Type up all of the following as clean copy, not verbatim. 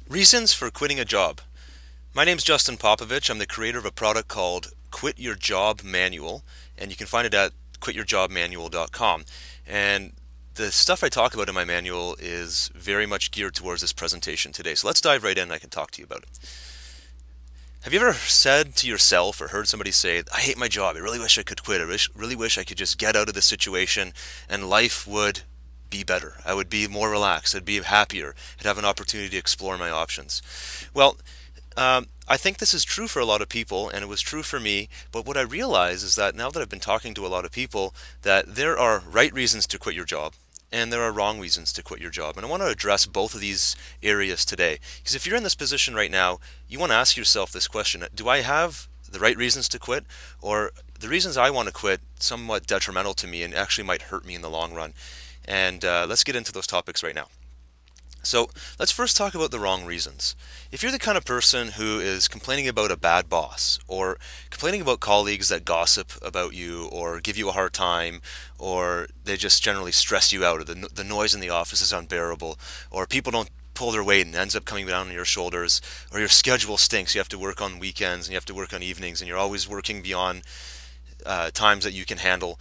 Reasons for quitting a job. My name's Justin Popovich. I'm the creator of a product called Quit Your Job Manual, and you can find it at quityourjobmanual.com. And the stuff I talk about in my manual is very much geared towards this presentation today. So let's dive right in and I can talk to you about it. Have you ever said to yourself or heard somebody say, I hate my job, I really wish I could quit, really wish I could just get out of this situation and life would be better. I would be more relaxed, I'd be happier, I'd have an opportunity to explore my options. Well, I think this is true for a lot of people, and it was true for me. But what I realize is that now that I've been talking to a lot of people, that there are right reasons to quit your job, and there are wrong reasons to quit your job. And I want to address both of these areas today. Because if you're in this position right now, you want to ask yourself this question: do I have the right reasons to quit, or the reasons I want to quit somewhat detrimental to me and actually might hurt me in the long run? And let's get into those topics right now. So let's first talk about the wrong reasons. If you're the kind of person who is complaining about a bad boss, or complaining about colleagues that gossip about you, or give you a hard time, or they just generally stress you out, or the noise in the office is unbearable, or people don't pull their weight and ends up coming down on your shoulders, or your schedule stinks, you have to work on weekends and you have to work on evenings, and you're always working beyond times that you can handle.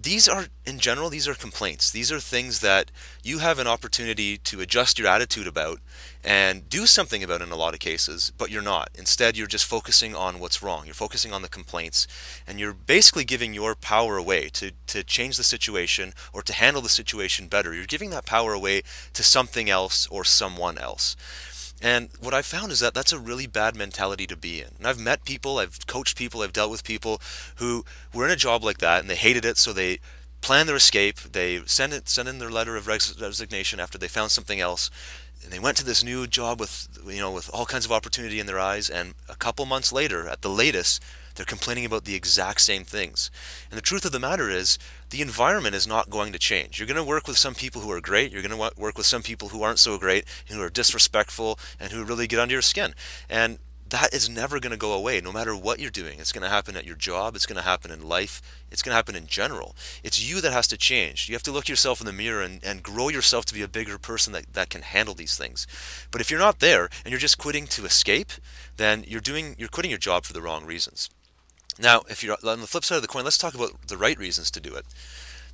These are, in general, these are complaints. These are things that you have an opportunity to adjust your attitude about and do something about in a lot of cases, but you're not. Instead, you're just focusing on what's wrong. You're focusing on the complaints, and you're basically giving your power away to change the situation or to handle the situation better. You're giving that power away to something else or someone else. And what I found is that that's a really bad mentality to be in. And I've met people, I've coached people, I've dealt with people who were in a job like that and they hated it, so they planned their escape. They sent in their letter of resignation after they found something else. And they went to this new job with all kinds of opportunity in their eyes. And a couple months later, at the latest, they're complaining about the exact same things. And the truth of the matter is, the environment is not going to change. You're going to work with some people who are great. You're going to work with some people who aren't so great, who are disrespectful, and who really get under your skin. And that is never going to go away no matter what you're doing. It's going to happen at your job. It's going to happen in life. It's going to happen in general. It's you that has to change. You have to look yourself in the mirror and grow yourself to be a bigger person that can handle these things. But if you're not there and you're just quitting to escape, then you're quitting your job for the wrong reasons. Now, if you're on the flip side of the coin, let's talk about the right reasons to do it.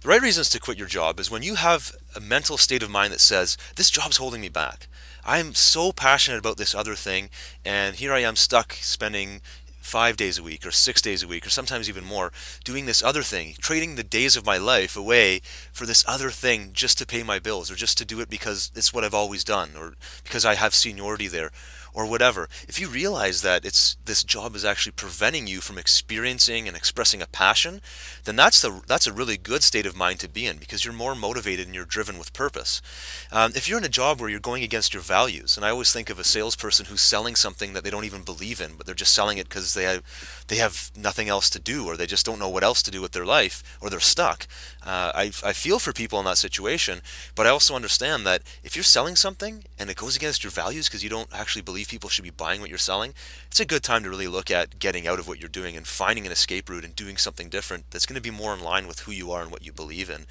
The right reasons to quit your job is when you have a mental state of mind that says, this job's holding me back. I'm so passionate about this other thing, and here I am stuck spending 5 days a week or 6 days a week or sometimes even more doing this other thing, trading the days of my life away for this other thing just to pay my bills or just to do it because it's what I've always done or because I have seniority there or whatever. If you realize that this job is actually preventing you from experiencing and expressing a passion, then that's a really good state of mind to be in because you're more motivated and you're driven with purpose. If you're in a job where you're going against your values, and I always think of a salesperson who's selling something that they don't even believe in, but they're just selling it because they have nothing else to do or they just don't know what else to do with their life or they're stuck. I feel for people in that situation, but I also understand that if you're selling something and it goes against your values because you don't actually believe people should be buying what you're selling, it's a good time to really look at getting out of what you're doing and finding an escape route and doing something different that's going to be more in line with who you are and what you believe in.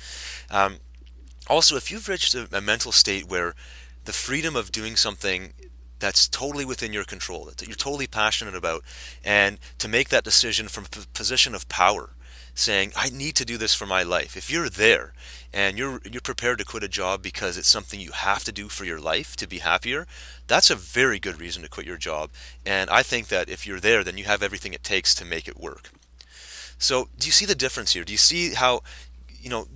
Um, Also, if you've reached a mental state where the freedom of doing something that's totally within your control, that you're totally passionate about, and to make that decision from a position of power, saying, I need to do this for my life. If you're there and you're prepared to quit a job because it's something you have to do for your life to be happier, that's a very good reason to quit your job. And I think that if you're there, then you have everything it takes to make it work. So, do you see the difference here? Do you see how, you know,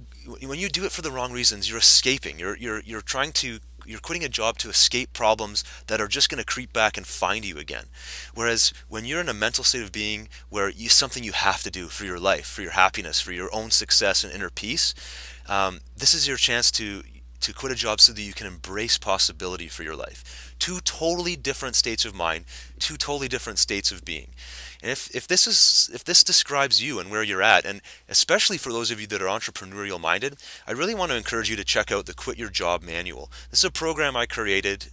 when you do it for the wrong reasons, you're escaping. You're quitting a job to escape problems that are just going to creep back and find you again. Whereas when you're in a mental state of being where something you have to do for your life, for your happiness, for your own success and inner peace, this is your chance to quit a job so that you can embrace possibility for your life. Two totally different states of mind, two totally different states of being. And if this describes you and where you're at, and especially for those of you that are entrepreneurial minded, I really want to encourage you to check out the Quit Your Job Manual. This is a program I created.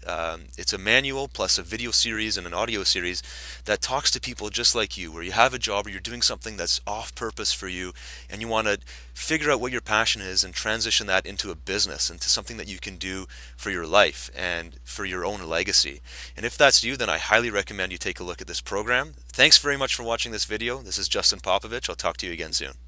It's a manual plus a video series and an audio series that talks to people just like you, where you have a job or you're doing something that's off purpose for you, and you want to figure out what your passion is and transition that into a business, into something that you can do for your life and for your own legacy. And if that's you, then I highly recommend you take a look at this program. Thanks very much for watching this video. This is Justin Popovich. I'll talk to you again soon.